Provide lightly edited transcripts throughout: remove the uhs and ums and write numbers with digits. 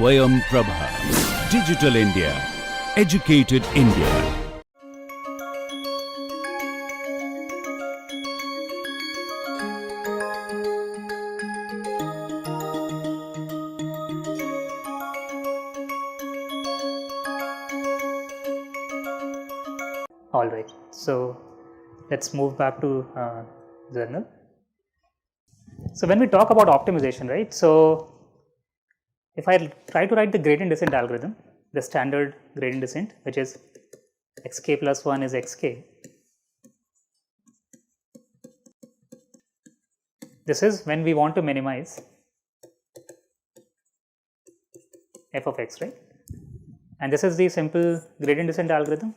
Swayam Prabha. Digital India. Educated India. All right, so let's move back to journal. So when we talk about optimization, right, so if I try to write the gradient descent algorithm, the standard gradient descent, which is xk plus 1 is xk, this is when we want to minimize f of x, right, and this is the simple gradient descent algorithm.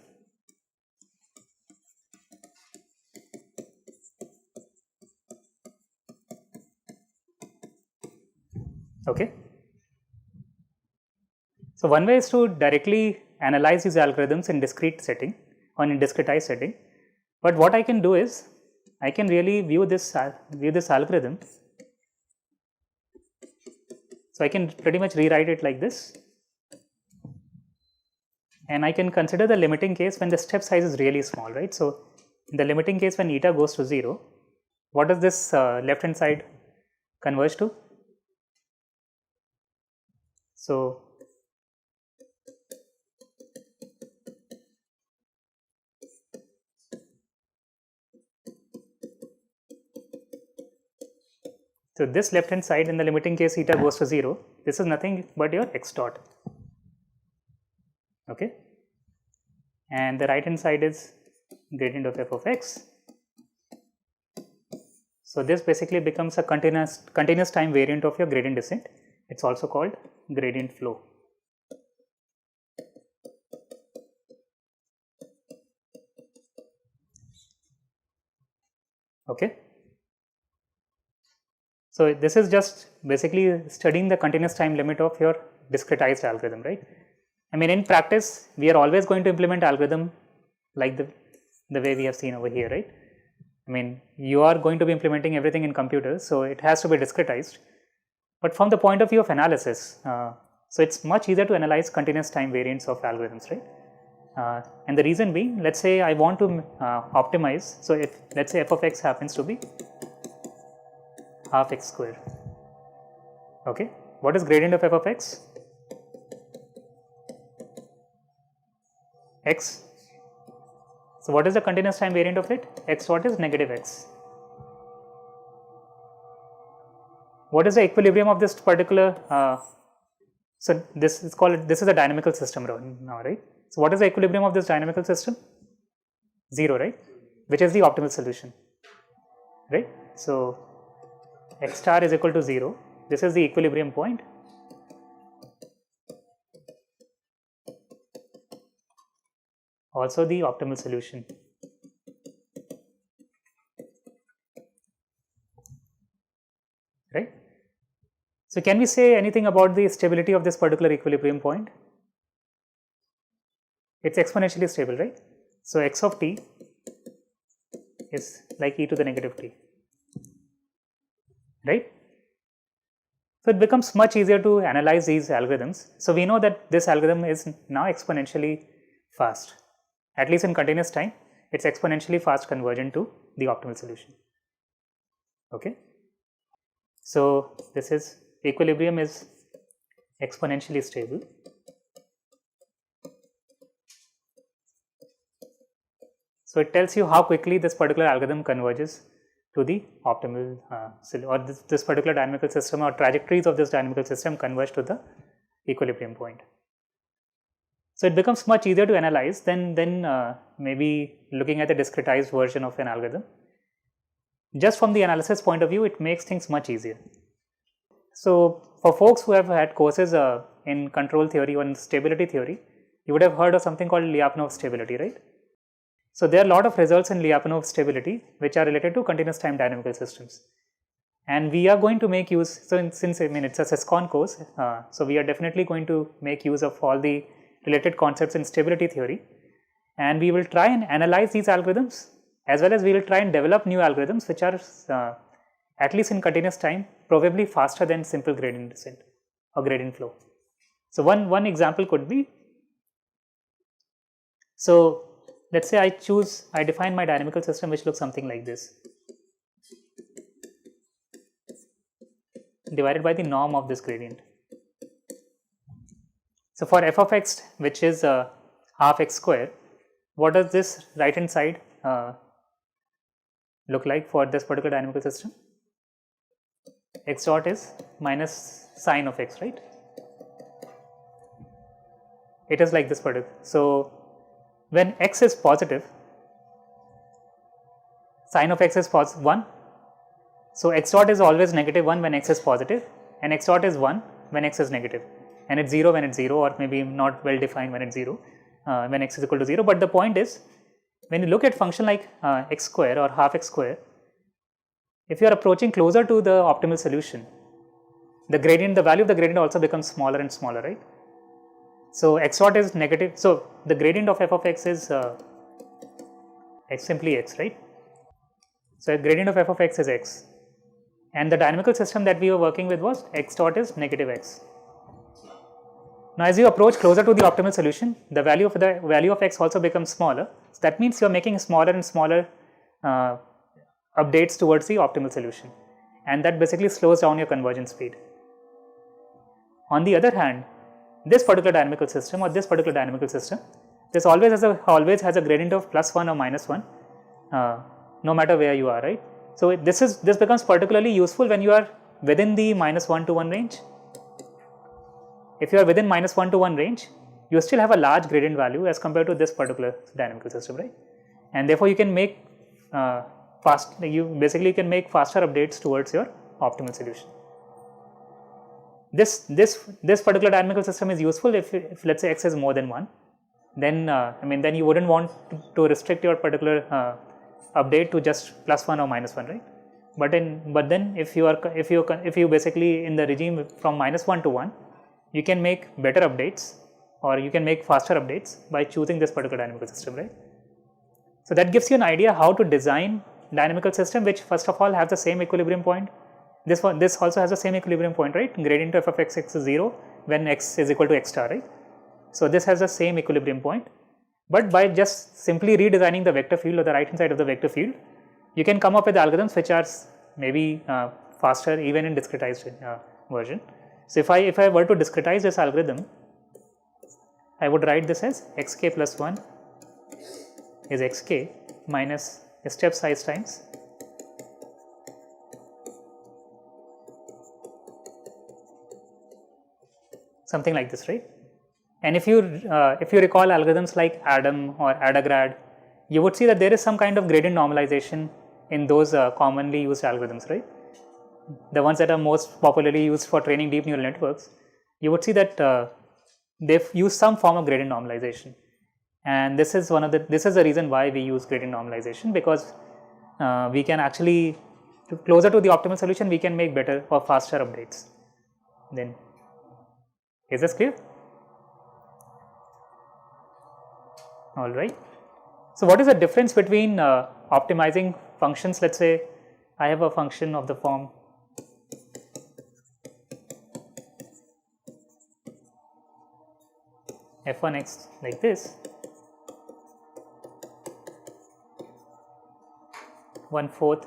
Okay. So one way is to directly analyze these algorithms in discrete setting or in discretized setting, but what I can do is I can really view this algorithm. So I can pretty much rewrite it like this, and I can consider the limiting case when the step size is really small, right. So in the limiting case when eta goes to 0, what does this left hand side converge to? So this left hand side in the limiting case eta goes to 0, this is nothing but your x dot, okay, and the right hand side is gradient of f of x. So this basically becomes a continuous time variant of your gradient descent. It's also called gradient flow. Okay. So this is just basically studying the continuous time limit of your discretized algorithm, right. I mean, in practice, we are always going to implement algorithm like the way we have seen over here, right. I mean, you are going to be implementing everything in computers, so it has to be discretized. But from the point of view of analysis, so it's much easier to analyze continuous time variants of algorithms, right. And the reason being, let's say I want to optimize. So if let's say f of x happens to be half x square. Okay, what is gradient of f of x? X. So what is the continuous time variant of it? X dot is negative x. What is the equilibrium of this particular? So this is a dynamical system now, right? So what is the equilibrium of this dynamical system? 0, right? Which is the optimal solution, right? So x star is equal to 0. This is the equilibrium point. Also the optimal solution. Right? So can we say anything about the stability of this particular equilibrium point? It's exponentially stable, right? So x of t is like e to the negative t, right? So it becomes much easier to analyze these algorithms. So we know that this algorithm is now exponentially fast, at least in continuous time, it's exponentially fast convergent to the optimal solution. Okay. So this is equilibrium is exponentially stable. So it tells you how quickly this particular algorithm converges to the optimal or this particular dynamical system, or trajectories of this dynamical system converge to the equilibrium point. So it becomes much easier to analyze than maybe looking at the discretized version of an algorithm. Just from the analysis point of view, it makes things much easier. So for folks who have had courses in control theory or in stability theory, you would have heard of something called Lyapunov stability, right? So there are a lot of results in Lyapunov stability which are related to continuous time dynamical systems. And we are going to make use, so since I mean it's a SESCON course, so we are definitely going to make use of all the related concepts in stability theory, and we will try and analyze these algorithms, as well as we will try and develop new algorithms which are at least in continuous time probably faster than simple gradient descent or gradient flow. So one example could be, so let's say I define my dynamical system which looks something like this, divided by the norm of this gradient. So for f of x, which is half x square, what does this right hand side look like for this particular dynamical system? X dot is minus sine of x, right? It is like this particular. So when x is positive, sine of x is 1. So x dot is always negative 1 when x is positive, and x dot is 1 when x is negative, and it's 0 when it's 0, or maybe not well defined when it's 0, when x is equal to 0. But the point is, when you look at function like x square or half x square, if you are approaching closer to the optimal solution, the value of the gradient also becomes smaller and smaller, right? So x dot is negative. So the gradient of f of x is simply x, right? So a gradient of f of x is x, and the dynamical system that we were working with was x dot is negative x. Now as you approach closer to the optimal solution, the value of x also becomes smaller. So that means you are making smaller and smaller updates towards the optimal solution, and that basically slows down your convergence speed. On the other hand, this particular dynamical system this always has a gradient of +1 or -1, no matter where you are, right? So this becomes particularly useful when you are within the -1 to 1 range. If you are within -1 to 1 range, you still have a large gradient value as compared to this particular dynamical system, right? And therefore you can make can make faster updates towards your optimal solution. This particular dynamical system is useful if let's say x is more than 1, then then you wouldn't want to restrict your particular update to just +1 or -1, right? But then if you basically in the regime from -1 to 1, you can make better updates, or you can make faster updates by choosing this particular dynamical system, right? So that gives you an idea how to design dynamical system which first of all have the same equilibrium point. This also has the same equilibrium point, right? Gradient of f of x is 0 when x is equal to x star, right? So this has the same equilibrium point, but by just simply redesigning the vector field or the right hand side of the vector field, you can come up with algorithms which are maybe faster even in discretized version. So if I were to discretize this algorithm, I would write this as xk plus 1 is xk minus step size times something like this, right? And if you recall algorithms like ADAM or ADAGRAD, you would see that there is some kind of gradient normalization in those commonly used algorithms, right? The ones that are most popularly used for training deep neural networks, you would see that they've used some form of gradient normalization, and this is the reason why we use gradient normalization, because we can actually, closer to the optimal solution, we can make better or faster updates. Then, is this clear? All right. So what is the difference between optimizing functions? Let's say I have a function of the form f1x like this, 1/4.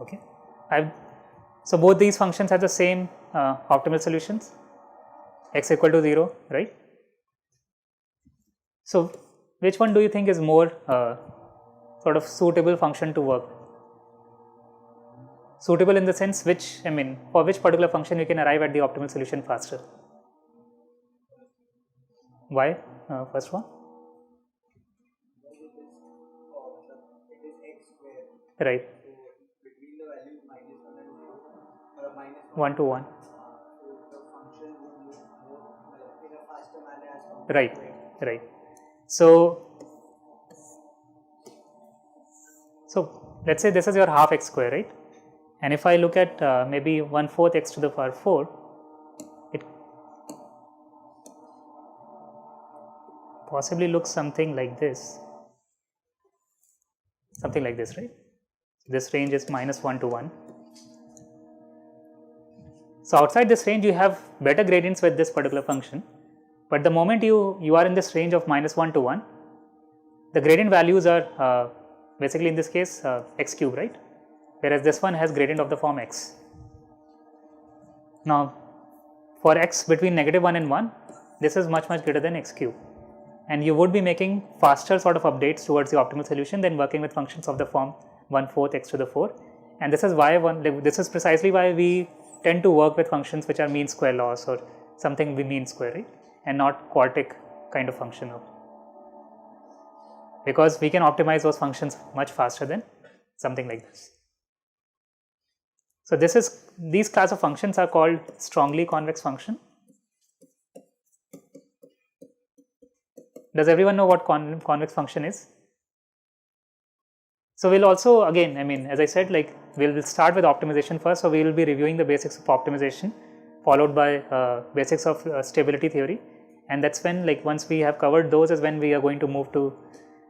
Okay. So both these functions have the same optimal solutions, x equal to 0, right? So which one do you think is more sort of suitable function to work? Suitable in the sense which, for which particular function you can arrive at the optimal solution faster? Why? First one? Right. Between the values -1 and 0 or -1 to 1. The function would move more in a faster manner as compared Right, to x. right. So let's say this is your half x square, right? And if I look at maybe 1/4 x to the power 4, it possibly looks something like this. Something like this, right? This range is -1 to 1. So outside this range you have better gradients with this particular function, but the moment you are in this range of -1 to 1, the gradient values are basically in this case x cube, right, whereas this one has gradient of the form x. Now for x between -1 and 1, this is much greater than x cube, and you would be making faster sort of updates towards the optimal solution than working with functions of the form 1/4 x to the 4, and this is precisely why we tend to work with functions which are mean square laws or something with mean square, right, and not quartic kind of function, because we can optimize those functions much faster than something like this. So these class of functions are called strongly convex function. Does everyone know what convex function is? So we'll also, again, I mean, as I said, like we'll start with optimization first. So we will be reviewing the basics of optimization, followed by basics of stability theory, and that's when, like, once we have covered those is when we are going to move to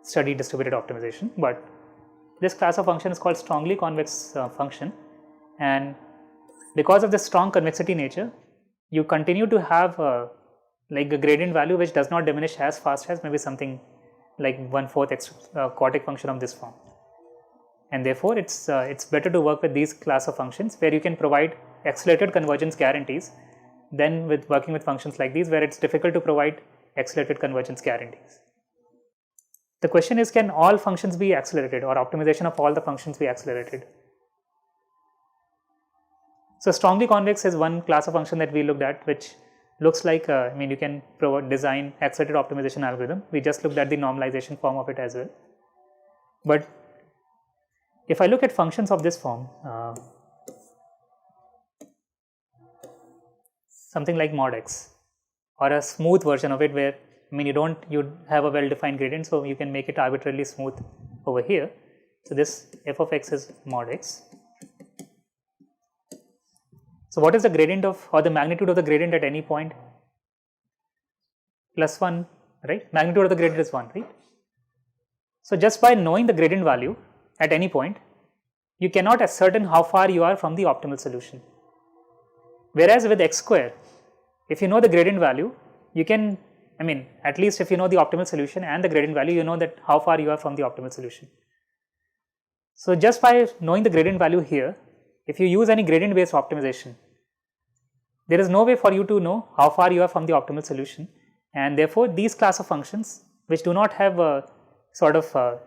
study distributed optimization. But this class of function is called strongly convex function, and because of the strong convexity nature, you continue to have like a gradient value which does not diminish as fast as maybe something like 1/4 x quartic function of this form, and therefore it's better to work with these class of functions where you can provide accelerated convergence guarantees than with working with functions like these where it's difficult to provide accelerated convergence guarantees. The question is, can all functions be accelerated, or optimization of all the functions be accelerated? So strongly convex is one class of function that we looked at, which looks like, I mean, you can design accelerated optimization algorithm. We just looked at the normalization form of it as well. But if I look at functions of this form, something like mod x, or a smooth version of it where, I mean, you have a well-defined gradient, so you can make it arbitrarily smooth over here. So this f of x is mod x. So what is the gradient of, or the magnitude of the gradient at any point? +1, right? Magnitude of the gradient is 1, right? So just by knowing the gradient value at any point, you cannot ascertain how far you are from the optimal solution. Whereas with x square, if you know the gradient value, you can, I mean, at least if you know the optimal solution and the gradient value, you know that how far you are from the optimal solution. So just by knowing the gradient value here, if you use any gradient based optimization, there is no way for you to know how far you are from the optimal solution, and therefore these class of functions which do not have a sort of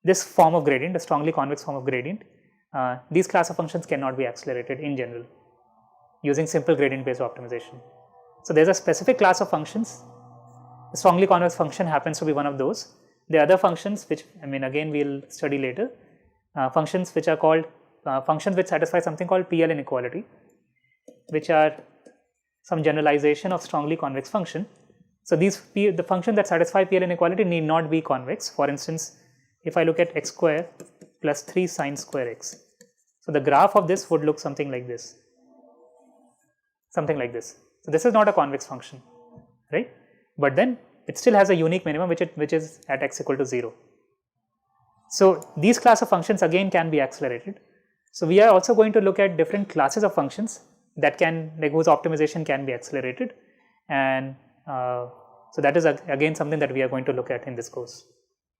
this form of gradient, a strongly convex form of gradient, these class of functions cannot be accelerated in general using simple gradient based optimization. So there is a specific class of functions. The strongly convex function happens to be one of those. The other functions, which, I mean, again we will study later, functions which are called functions which satisfy something called PL inequality, which are some generalization of strongly convex function. So the functions that satisfy PL inequality need not be convex. For instance, if I look at x square plus 3 sine square x, so the graph of this would look something like this, something like this. So this is not a convex function, right? But then it still has a unique minimum which is at x equal to 0. So these class of functions again can be accelerated. So we are also going to look at different classes of functions that can, like, whose optimization can be accelerated, and so that is again something that we are going to look at in this course.